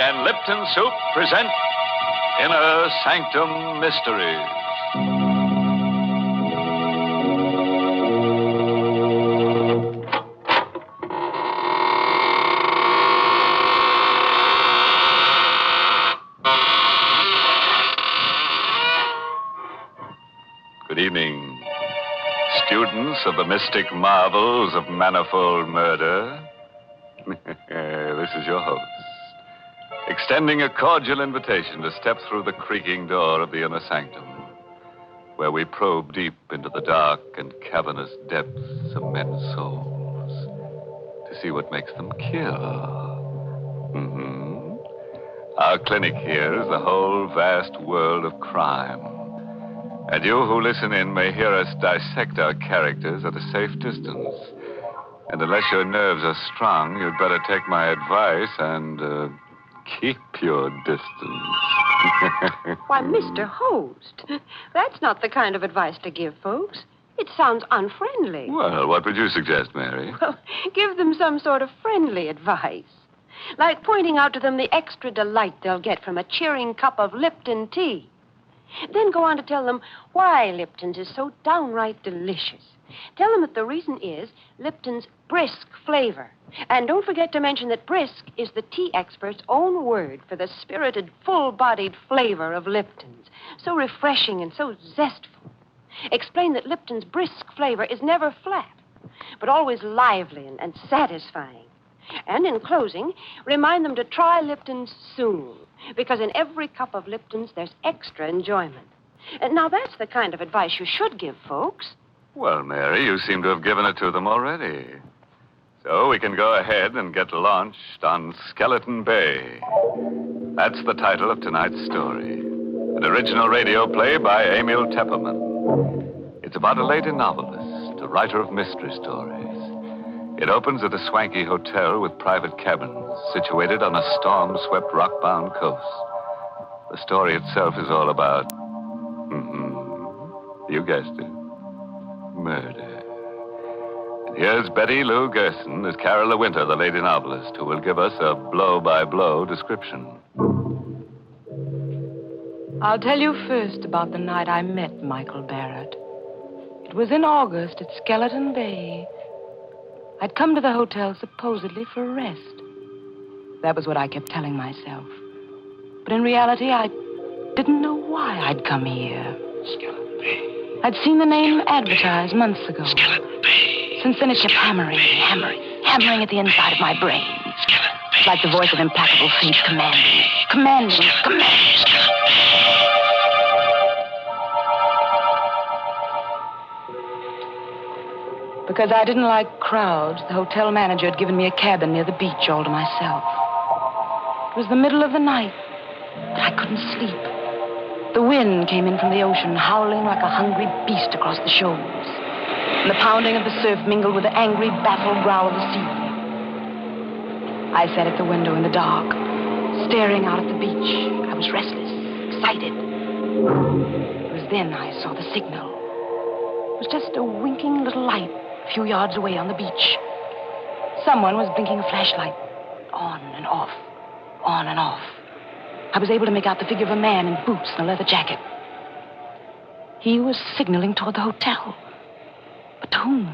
and Lipton Soup present Inner Sanctum Mysteries. Good evening, students of the mystic marvels of manifold murder. This is your host, extending a cordial invitation to step through the creaking door of the inner sanctum, where we probe deep into the dark and cavernous depths of men's souls to see what makes them kill. Our clinic here is the whole vast world of crime. And you who listen in may hear us dissect our characters at a safe distance. And unless your nerves are strong, you'd better take my advice and keep your distance. Why, Mr. Host, that's not the kind of advice to give folks. It sounds unfriendly. Well, what would you suggest, Mary? Well, give them some sort of friendly advice. Like pointing out to them the extra delight they'll get from a cheering cup of Lipton tea. Then go on to tell them why Lipton's is so downright delicious. Tell them that the reason is Lipton's brisk flavor. And don't forget to mention that brisk is the tea expert's own word for the spirited, full-bodied flavor of Lipton's. So refreshing and so zestful. Explain that Lipton's brisk flavor is never flat, but always lively and satisfying. And in closing, remind them to try Lipton's soon, because in every cup of Lipton's, there's extra enjoyment. And now, that's the kind of advice you should give folks. Well, Mary, you seem to have given it to them already. So we can go ahead and get launched on Skeleton Bay. That's the title of tonight's story. An original radio play by Emil Tepperman. It's about a lady novelist, a writer of mystery stories. It opens at a swanky hotel with private cabins situated on a storm-swept, rock-bound coast. The story itself is all about, you guessed it, murder. And here's Betty Lou Gerson as Carol De Winter, the lady novelist, who will give us a blow-by-blow description. I'll tell you first about the night I met Michael Barrett. It was in August at Skeleton Bay. I'd come to the hotel supposedly for a rest. That was what I kept telling myself. But in reality, I didn't know why I'd come here. Skeleton Bay. I'd seen the name advertised months ago. Skeleton Bay. Since then, it kept hammering at the inside of my brain. Skeleton Bay. Like the voice of implacable fate commanding. Skeleton Bay. Because I didn't like crowds, the hotel manager had given me a cabin near the beach all to myself. It was the middle of the night, but I couldn't sleep. The wind came in from the ocean, howling like a hungry beast across the shoals. And the pounding of the surf mingled with the angry, baffled growl of the sea. I sat at the window in the dark, staring out at the beach. I was restless, excited. It was then I saw the signal. It was just a winking little light a few yards away on the beach. Someone was blinking a flashlight. On and off. On and off. I was able to make out the figure of a man in boots and a leather jacket. He was signaling toward the hotel. But to whom?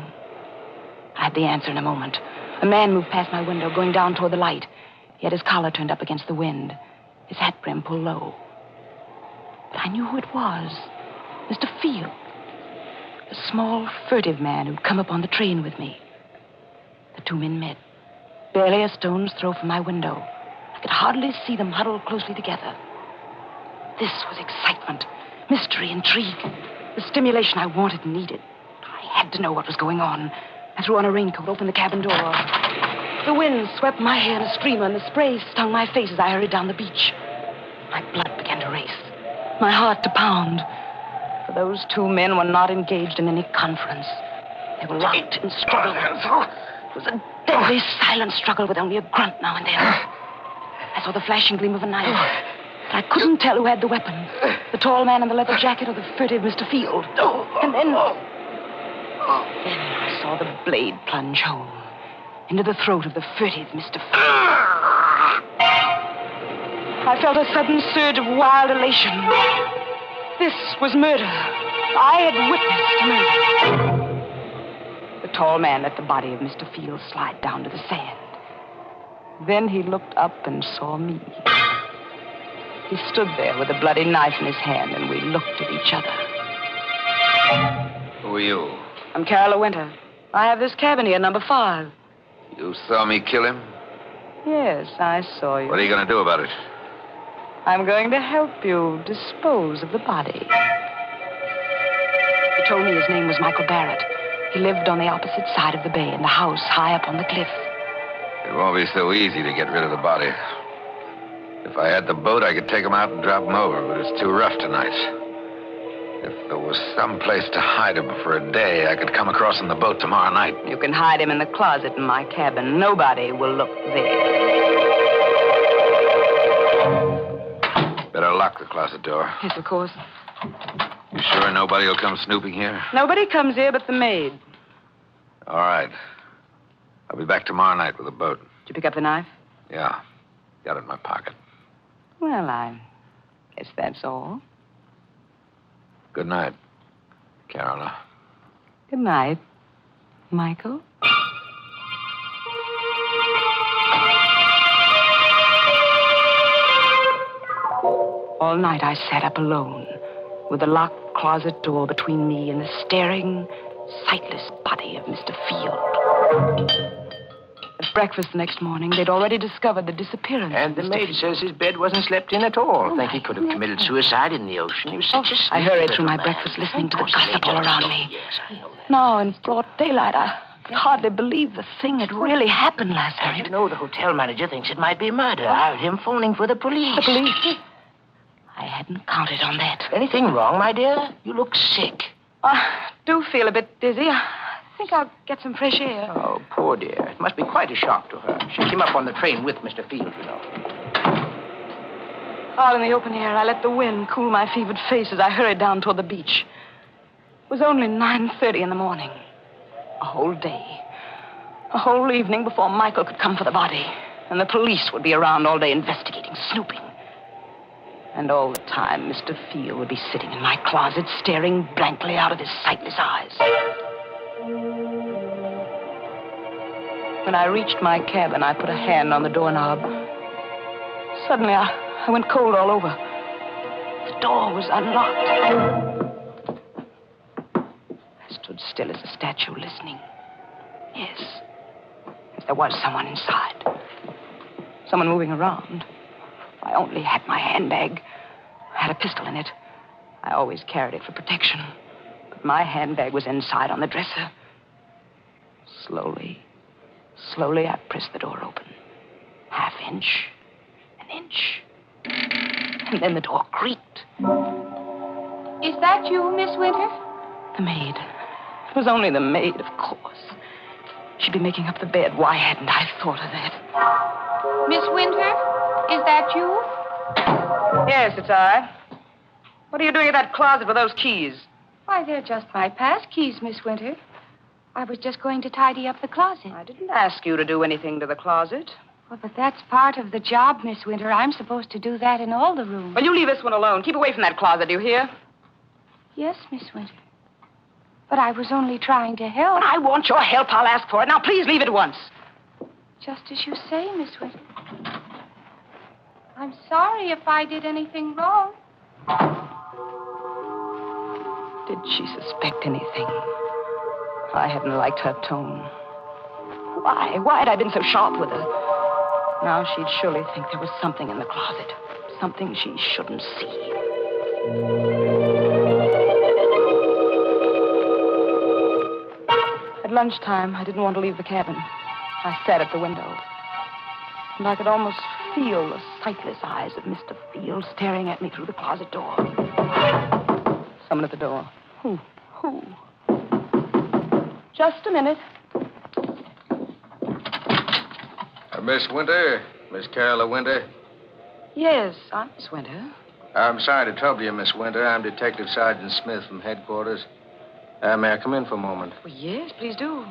I had the answer in a moment. A man moved past my window, going down toward the light. He had his collar turned up against the wind, his hat brim pulled low. But I knew who it was. Mr. Field. A small, furtive man who'd come up on the train with me. The two men met, barely a stone's throw from my window. I could hardly see them huddled closely together. This was excitement, mystery, intrigue, the stimulation I wanted and needed. I had to know what was going on. I threw on a raincoat, opened the cabin door. The wind swept my hair in a streamer, and the spray stung my face as I hurried down the beach. My blood began to race, my heart to pound. For those two men were not engaged in any conference. They were locked in struggle. It was a deadly, silent struggle with only a grunt now and then. I saw the flashing gleam of a knife, but I couldn't tell who had the weapon. The tall man in the leather jacket or the furtive Mr. Field. And then I saw the blade plunge home into the throat of the furtive Mr. Field. I felt a sudden surge of wild elation. This was murder. I had witnessed murder. The tall man let the body of Mr. Field slide down to the sand. Then he looked up and saw me. He stood there with a bloody knife in his hand, and we looked at each other. Who are you? I'm Carola Winter. I have this cabin here, number 5. You saw me kill him? Yes, I saw you. What are you going to do about it? I'm going to help you dispose of the body. He told me his name was Michael Barrett. He lived on the opposite side of the bay in the house high up on the cliff. It won't be so easy to get rid of the body. If I had the boat, I could take him out and drop him over, but it's too rough tonight. If there was some place to hide him for a day, I could come across on the boat tomorrow night. You can hide him in the closet in my cabin. Nobody will look there. Better lock the closet door. Yes, of course. You sure nobody will come snooping here? Nobody comes here but the maid. All right. I'll be back tomorrow night with a boat. Did you pick up the knife? Yeah. Got it in my pocket. Well, I guess that's all. Good night, Carola. Good night, Michael. All night I sat up alone, with the locked closet door between me and the staring, sightless body of Mr. Field. At breakfast the next morning, they'd already discovered the disappearance And the of Mr. maid Field. says his bed wasn't slept in at all. I think he could have committed suicide in the ocean. He was such a I sweet hurried through little my man. breakfast listening to the Of course, gossip they all don't around know. me. Yes, I know that. Now, in broad daylight, I hardly believed the thing had really happened last And night. you know, the hotel manager thinks it might be murder. I heard him phoning for the police. The police? I hadn't counted on that. Anything wrong, my dear? You look sick. I do feel a bit dizzy. I think I'll get some fresh air. Oh, poor dear. It must be quite a shock to her. She came up on the train with Mr. Field, you know. Out in the open air, I let the wind cool my fevered face as I hurried down toward the beach. It was only 9:30 in the morning. A whole day. A whole evening before Michael could come for the body. And the police would be around all day investigating, snooping. And all the time, Mr. Field would be sitting in my closet, staring blankly out of his sightless eyes. When I reached my cabin, I put a hand on the doorknob. Suddenly, I went cold all over. The door was unlocked. I stood still as a statue, listening. Yes, there was someone inside. Someone moving around. If I only had my handbag. I had a pistol in it. I always carried it for protection. But my handbag was inside on the dresser. Slowly, I pressed the door open. Half inch, an inch. And then the door creaked. Is that you, Miss Winter? The maid. It was only the maid, of course. She'd be making up the bed. Why hadn't I thought of that? Miss Winter, is that you? Yes, it's I. What are you doing in that closet with those keys? Why, they're just my pass keys, Miss Winter. I was just going to tidy up the closet. I didn't ask you to do anything to the closet. Well, but that's part of the job, Miss Winter. I'm supposed to do that in all the rooms. Well, you leave this one alone. Keep away from that closet, do you hear? Yes, Miss Winter. But I was only trying to help. When I want your help, I'll ask for it. Now, please leave at once. Just as you say, Miss Winter. I'm sorry if I did anything wrong. Did she suspect anything? I hadn't liked her tone. Why? Why had I been so sharp with her? Now she'd surely think there was something in the closet. Something she shouldn't see. At lunchtime, I didn't want to leave the cabin. I sat at the window. And I could almost feel the sightless eyes of Mr. Field staring at me through the closet door. Someone at the door. Who? Just a minute. Miss Winter? Miss Carola Winter? Yes, I'm Miss Winter. I'm sorry to trouble you, Miss Winter. I'm Detective Sergeant Smith from headquarters. May I come in for a moment? Well, yes, please do.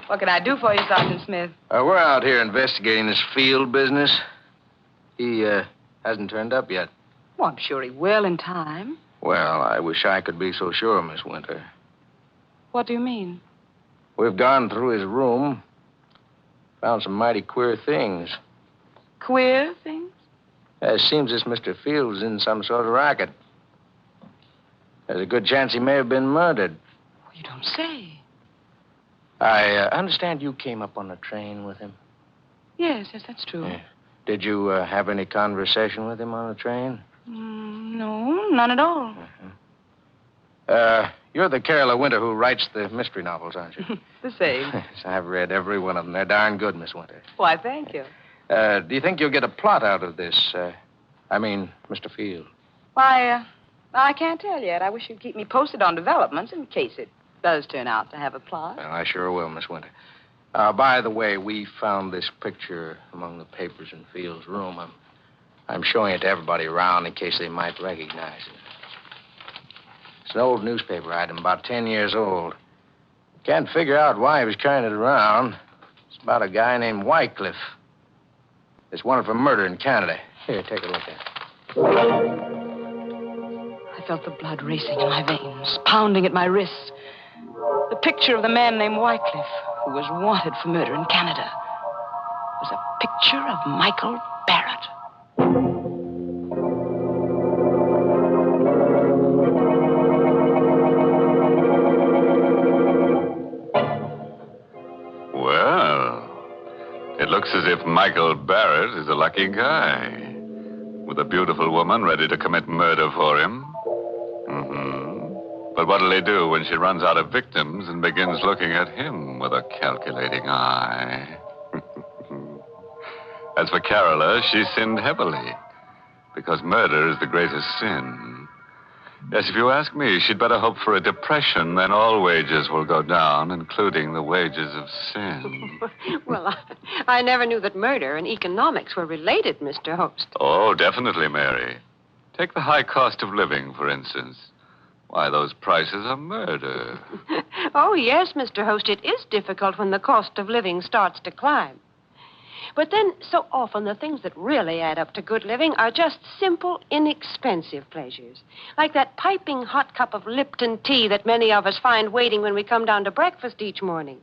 What can I do for you, Sergeant Smith? We're out here investigating this Field business. He Hasn't turned up yet. Well, I'm sure he will in time. Well, I wish I could be so sure, Miss Winter. What do you mean? We've gone through his room. Found some mighty queer things. Queer things? It seems this Mr. Field's in some sort of racket. There's a good chance he may have been murdered. Well, you don't say. I understand you came up on the train with him. Yes, that's true. Yeah. Did you have any conversation with him on the train? No, none at all. You're the Carol Winter who writes the mystery novels, aren't you? The same. Yes, I've read every one of them. They're darn good, Miss Winter. Why, thank you. Do you think you'll get a plot out of this? Mr. Field. Why, I can't tell yet. I wish you'd keep me posted on developments in case it does turn out to have a plot. Well, I sure will, Miss Winter. By the way, we found this picture among the papers in Field's room. I'm showing it to everybody around in case they might recognize it. It's an old newspaper item, about 10 years old. Can't figure out why he was carrying it around. It's about a guy named Wycliffe. It's wanted for murder in Canada. Here, take a look at it. I felt the blood racing in my veins, pounding at my wrists. The picture of the man named Wycliffe, who was wanted for murder in Canada, was a picture of Michael Barrett. Well, it looks as if Michael Barrett is a lucky guy, with a beautiful woman ready to commit murder for him. But what'll he do when she runs out of victims and begins looking at him with a calculating eye? As for Carola, she sinned heavily, because murder is the greatest sin. Yes, if you ask me, she'd better hope for a depression, then all wages will go down, including the wages of sin. Well, I never knew that murder and economics were related, Mr. Host. Oh, definitely, Mary. Take the high cost of living, for instance. Why, those prices are murder. Oh, yes, Mr. Host, it is difficult when the cost of living starts to climb. But then, so often, the things that really add up to good living are just simple, inexpensive pleasures. Like that piping hot cup of Lipton tea that many of us find waiting when we come down to breakfast each morning.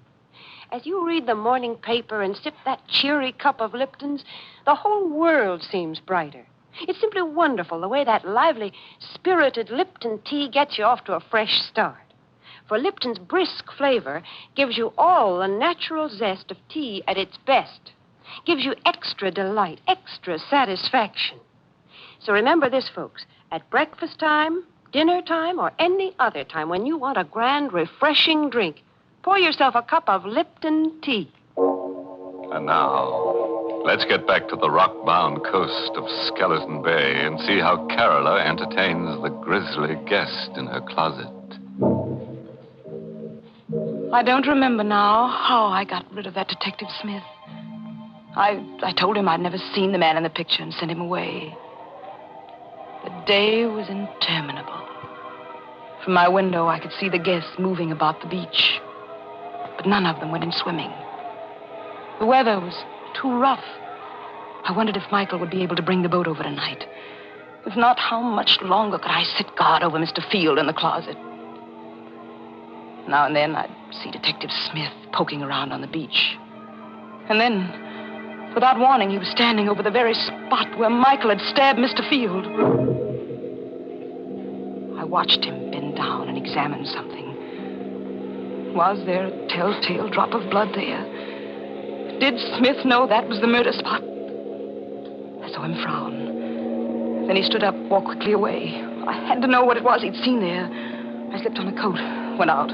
As you read the morning paper and sip that cheery cup of Lipton's, the whole world seems brighter. It's simply wonderful the way that lively, spirited Lipton tea gets you off to a fresh start. For Lipton's brisk flavor gives you all the natural zest of tea at its best. Gives you extra delight, extra satisfaction. So remember this, folks. At breakfast time, dinner time, or any other time when you want a grand, refreshing drink, pour yourself a cup of Lipton tea. And now, let's get back to the rock-bound coast of Skeleton Bay and see how Carola entertains the grisly guest in her closet. I don't remember now how I got rid of that Detective Smith. I told him I'd never seen the man in the picture and sent him away. The day was interminable. From my window, I could see the guests moving about the beach, but none of them went in swimming. The weather was too rough. I wondered if Michael would be able to bring the boat over tonight. If not, how much longer could I sit guard over Mr. Field in the closet? Now and then, I'd see Detective Smith poking around on the beach. And then, without warning, he was standing over the very spot where Michael had stabbed Mr. Field. I watched him bend down and examine something. Was there a telltale drop of blood there? Did Smith know that was the murder spot? I saw him frown. Then he stood up, walked quickly away. I had to know what it was he'd seen there. I slipped on a coat, went out.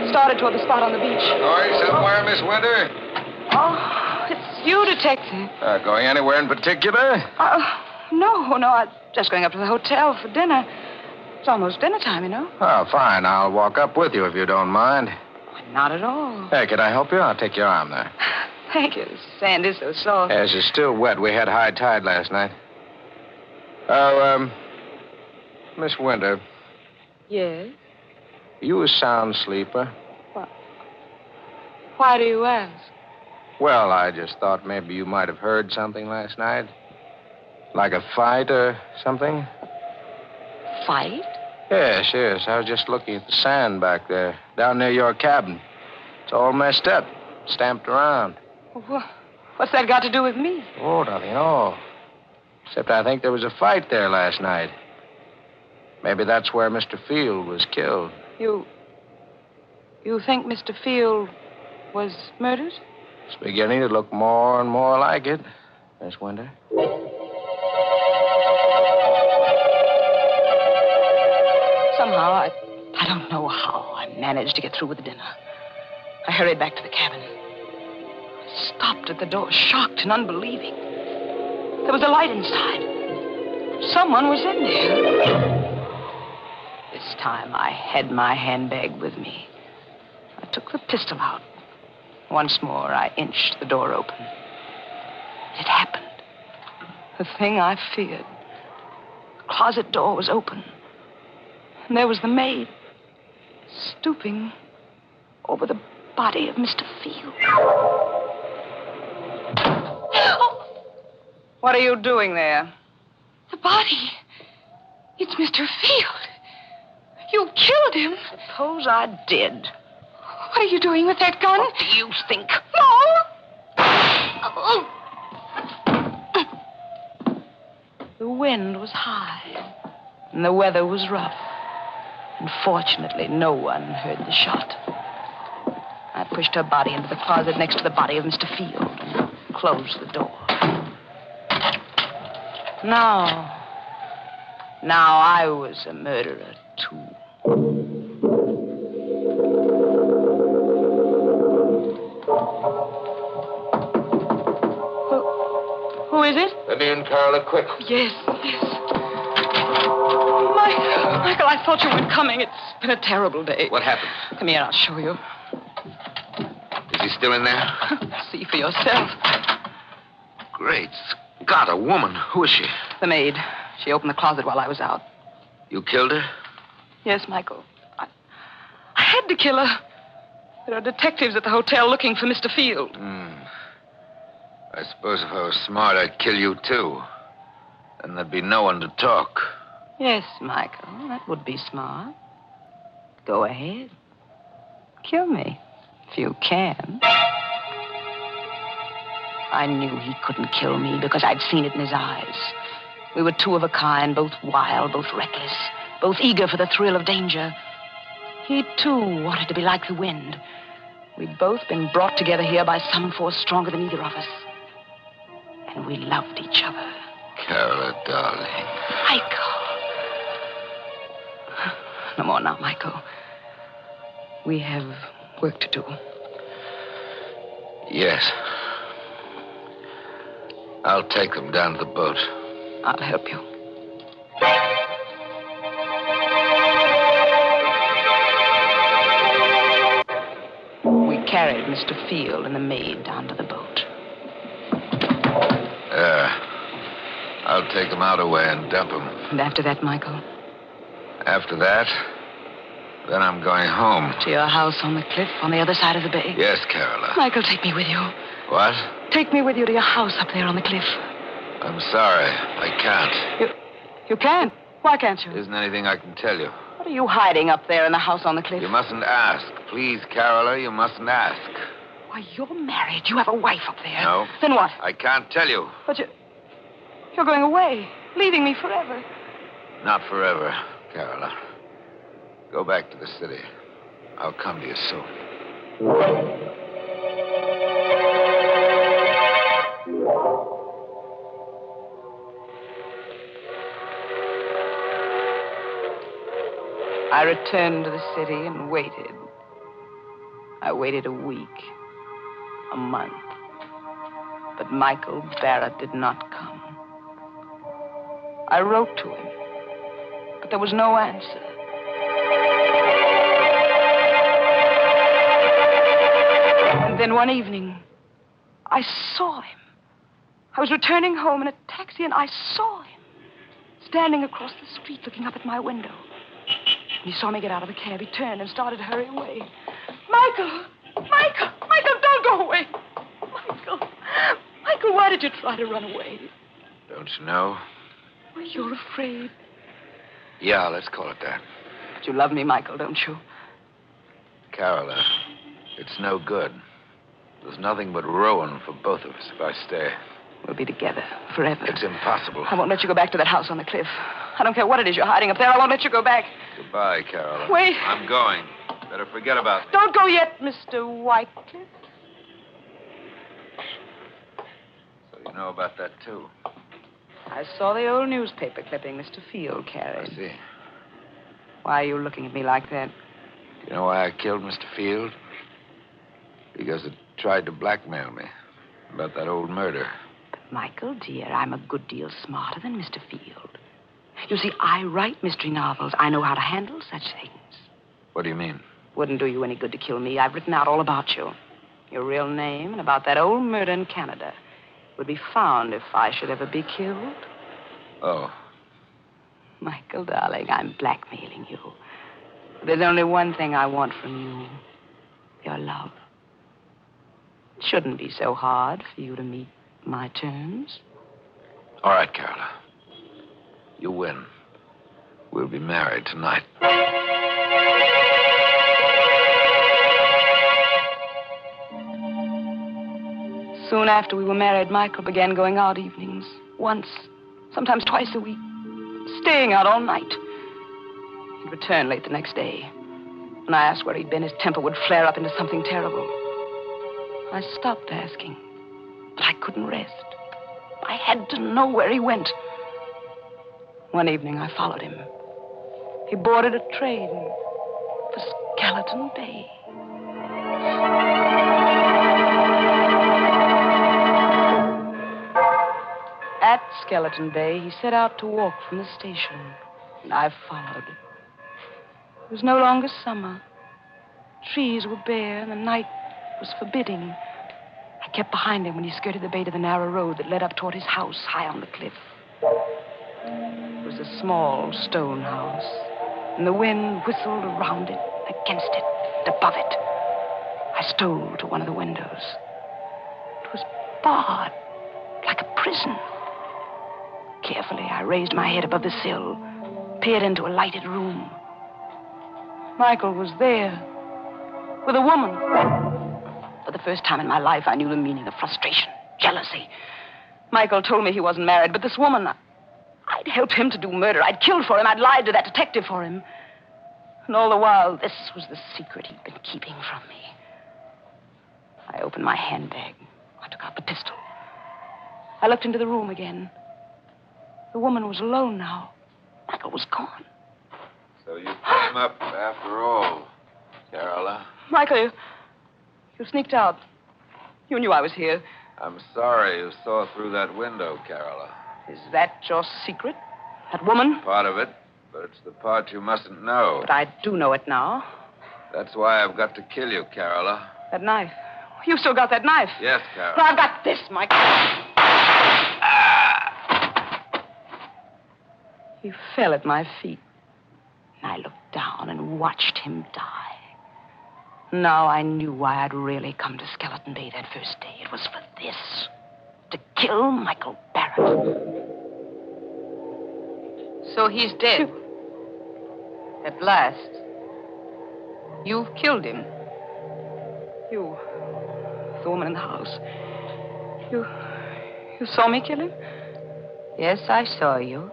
Started toward the spot on the beach. Going somewhere, Miss Winter? Oh, it's you, Detective. Going anywhere in particular? No, I'm just going up to the hotel for dinner. It's almost dinner time, you know. Oh, fine. I'll walk up with you if you don't mind. Not at all. Hey, can I help you? I'll take your arm there. Thank you. The sand is so soft. Yes, it's still wet. We had high tide last night. Miss Winter, Yes? you a sound sleeper? Why do you ask? Well, I just thought maybe you might have heard something last night. Like a fight or something? Fight? Yes, yes. I was just looking at the sand back there, down near your cabin. It's all messed up, stamped around. What's that got to do with me? Oh, nothing at all. Except I think there was a fight there last night. Maybe that's where Mr. Field was killed. You think Mr. Field was murdered? It's beginning to look more and more like it, Miss Winter. Somehow, I don't know how, I managed to get through with the dinner. I hurried back to the cabin. I stopped at the door, shocked and unbelieving. There was a light inside. Someone was in there. This time, I had my handbag with me. I took the pistol out. Once more, I inched the door open. It happened. The thing I feared. The closet door was open. And there was the maid, stooping over the body of Mr. Field. Oh. What are you doing there? The body. It's Mr. Field. You killed him. Suppose I did. What are you doing with that gun? What do you think? No. Oh. The wind was high, and the weather was rough. And fortunately, no one heard the shot. I pushed her body into the closet next to the body of Mr. Field and closed the door. Now I was a murderer, too. Who is it? Let me in, Carla, quick. Yes. Michael, I thought you weren't coming. It's been a terrible day. What happened? Come here, I'll show you. Is he still in there? See for yourself. Great Scott, a woman. Who is she? The maid. She opened the closet while I was out. You killed her? Yes, Michael. I had to kill her. There are detectives at the hotel looking for Mr. Field. I suppose if I was smart, I'd kill you, too. Then there'd be no one to talk. Yes, Michael, that would be smart. Go ahead. Kill me, if you can. I knew he couldn't kill me because I'd seen it in his eyes. We were two of a kind, both wild, both reckless, both eager for the thrill of danger. He, too, wanted to be like the wind. We'd both been brought together here by some force stronger than either of us. And we loved each other. Carla, darling. Michael. No more now, Michael. We have work to do. Yes. I'll take them down to the boat. I'll help you. We carried Mr. Field and the maid down to the boat. I'll take them out away and dump them. And after that, Michael? After that, then I'm going home. To your house on the cliff on the other side of the bay? Yes, Carola. Michael, take me with you. What? Take me with you to your house up there on the cliff. I'm sorry. I can't. You can't? Why can't you? There isn't anything I can tell you. What are you hiding up there in the house on the cliff? You mustn't ask. Please, Carola, you mustn't ask. Why, you're married. You have a wife up there. No. Then what? I can't tell you. But you're going away, leaving me forever. Not forever, Carola. Go back to the city. I'll come to you soon. I returned to the city and waited. I waited a week, a month. But Michael Barrett did not come. I wrote to him, but there was no answer. And then one evening, I saw him. I was returning home in a taxi, and I saw him standing across the street looking up at my window. When he saw me get out of the cab, he turned and started to hurry away. Michael, don't go away. Michael, why did you try to run away? Don't Don't you know? Oh, you're afraid. Yeah, let's call it that. But you love me, Michael, don't you? Carola, it's no good. There's nothing but ruin for both of us if I stay. We'll be together forever. It's impossible. I won't let you go back to that house on the cliff. I don't care what it is you're hiding up there. I won't let you go back. Goodbye, Carola. Wait. I'm going. Better forget about me. Don't go yet, Mr. Whitecliff. So you know about that, too. I saw the old newspaper clipping Mr. Field carried. I see. Why are you looking at me like that? You know why I killed Mr. Field? Because it tried to blackmail me about that old murder. But, Michael, dear, I'm a good deal smarter than Mr. Field. You see, I write mystery novels. I know how to handle such things. What do you mean? Wouldn't do you any good to kill me. I've written out all about you. Your real name and about that old murder in Canada would be found if I should ever be killed. Oh. Michael, darling, I'm blackmailing you. There's only one thing I want from you. Your love. It shouldn't be so hard for you to meet my terms. All right, Carola. You win. We'll be married tonight. Soon after we were married, Michael began going out evenings. Once, sometimes twice a week. Staying out all night. He'd return late the next day. When I asked where he'd been, his temper would flare up into something terrible. I stopped asking, but I couldn't rest. I had to know where he went. One evening, I followed him. He boarded a train for Skeleton Bay. At Skeleton Bay, he set out to walk from the station, and I followed. It was no longer summer. Trees were bare, and the night was forbidding. I kept behind him when he skirted the bay to the narrow road that led up toward his house high on the cliff. It was a small stone house, and the wind whistled around it, against it, and above it. I stole to one of the windows. It was barred, like a prison. Carefully, I raised my head above the sill, peered into a lighted room. Michael was there, with a woman. For the first time in my life, I knew the meaning of frustration, jealousy. Michael told me he wasn't married, but this woman, I'd helped him to do murder. I'd killed for him. I'd lied to that detective for him. And all the while, this was the secret he'd been keeping from me. I opened my handbag. I took out the pistol. I looked into the room again. The woman was alone now. Michael was gone. So you came up after all, Carola. Michael, you sneaked out. You knew I was here. I'm sorry you saw through that window, Carola. Is that your secret? That woman? Part of it, but it's the part you mustn't know. But I do know it now. That's why I've got to kill you, Carola. That knife. You still got that knife? Yes, Carola. Well, I've got this, Michael. He fell at my feet. And I looked down and watched him die. Now I knew why I'd really come to Skeleton Bay that first day. It was for this. To kill Michael Barrett. So he's dead. At last. You've killed him. You, the woman in the house. You saw me kill him? Yes, I saw you.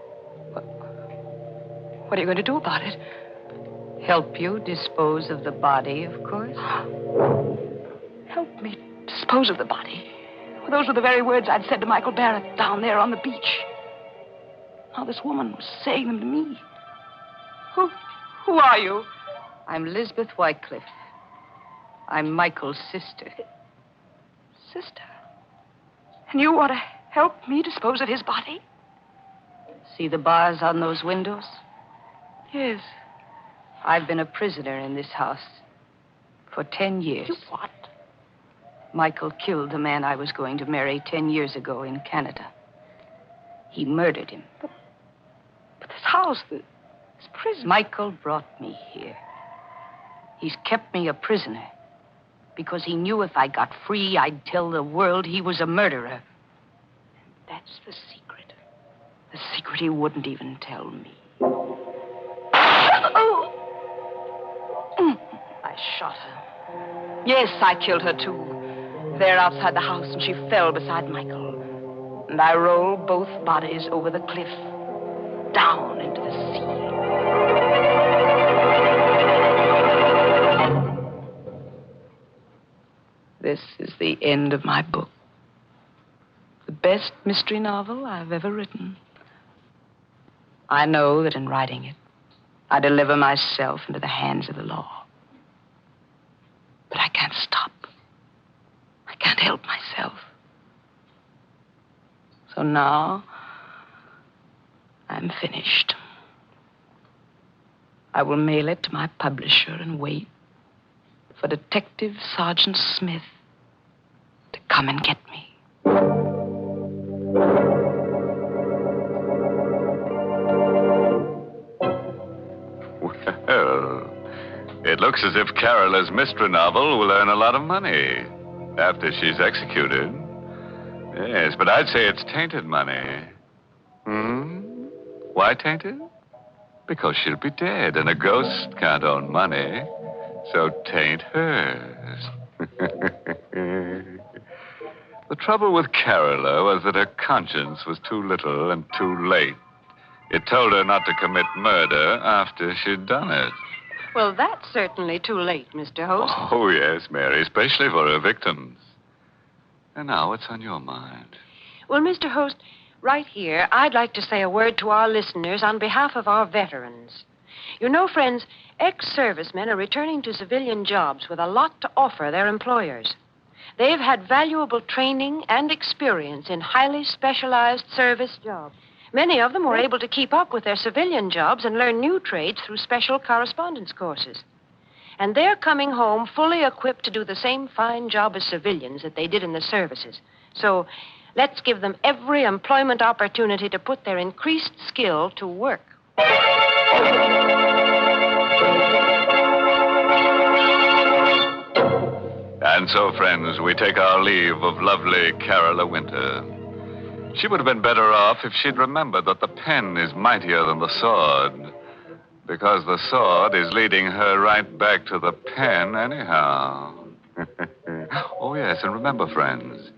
What are you going to do about it? Help you dispose of the body, of course. Help me dispose of the body. Well, those were the very words I'd said to Michael Barrett down there on the beach. Now this woman was saying them to me. Who are you? I'm Lisbeth Wycliffe. I'm Michael's sister. Sister? And you want to help me dispose of his body? See the bars on those windows? Yes. I've been a prisoner in this house for 10 years. You what? Michael killed the man I was going to marry 10 years ago in Canada. He murdered him. But this house, this prison... Michael brought me here. He's kept me a prisoner because he knew if I got free, I'd tell the world he was a murderer. And that's the secret. The secret he wouldn't even tell me. I shot her. Yes, I killed her, too. There outside the house, and she fell beside Michael. And I rolled both bodies over the cliff, down into the sea. This is the end of my book. The best mystery novel I've ever written. I know that in writing it, I deliver myself into the hands of the law. But I can't stop. I can't help myself. So now, I'm finished. I will mail it to my publisher and wait for Detective Sergeant Smith to come and get me. Well, it looks as if Carola's mystery novel will earn a lot of money after she's executed. Yes, but I'd say it's tainted money. Why tainted? Because she'll be dead, and a ghost can't own money. So taint hers. The trouble with Carola was that her conscience was too little and too late. It told her not to commit murder after she'd done it. Well, that's certainly too late, Mr. Host. Oh, yes, Mary, especially for her victims. And now, what's on your mind? Well, Mr. Host, right here, I'd like to say a word to our listeners on behalf of our veterans. You know, friends, ex-servicemen are returning to civilian jobs with a lot to offer their employers. They've had valuable training and experience in highly specialized service jobs. Many of them were able to keep up with their civilian jobs and learn new trades through special correspondence courses. And they're coming home fully equipped to do the same fine job as civilians that they did in the services. So let's give them every employment opportunity to put their increased skill to work. And so, friends, we take our leave of lovely Carola Winter. She would have been better off if she'd remembered that the pen is mightier than the sword, because the sword is leading her right back to the pen anyhow. Oh, yes, and remember, friends,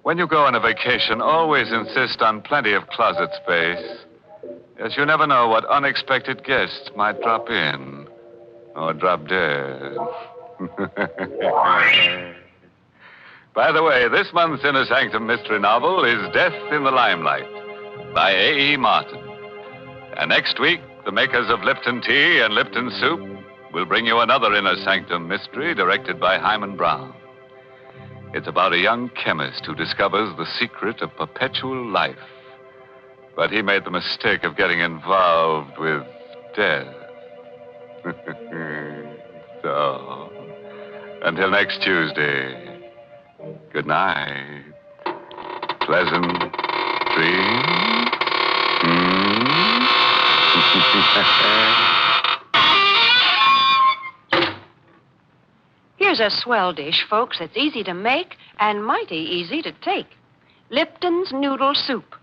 when you go on a vacation, always insist on plenty of closet space, as you never know what unexpected guests might drop in or drop dead. By the way, this month's Inner Sanctum mystery novel is Death in the Limelight by A.E. Martin. And next week, the makers of Lipton Tea and Lipton Soup will bring you another Inner Sanctum mystery directed by Himan Brown. It's about a young chemist who discovers the secret of perpetual life. But he made the mistake of getting involved with death. So, until next Tuesday, good night. Pleasant dreams. Here's a swell dish, folks. It's easy to make and mighty easy to take. Lipton's Noodle Soup.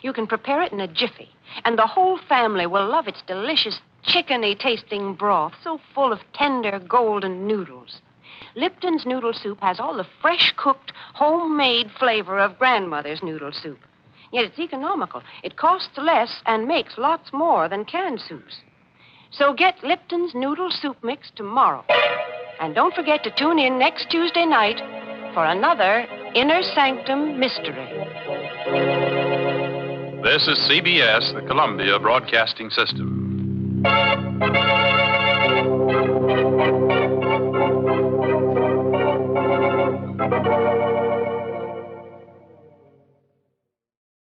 You can prepare it in a jiffy, and the whole family will love its delicious chickeny-tasting broth, so full of tender, golden noodles. Lipton's Noodle Soup has all the fresh-cooked, homemade flavor of grandmother's noodle soup. Yet it's economical. It costs less and makes lots more than canned soups. So get Lipton's Noodle Soup Mix tomorrow. And don't forget to tune in next Tuesday night for another Inner Sanctum Mystery. This is CBS, the Columbia Broadcasting System.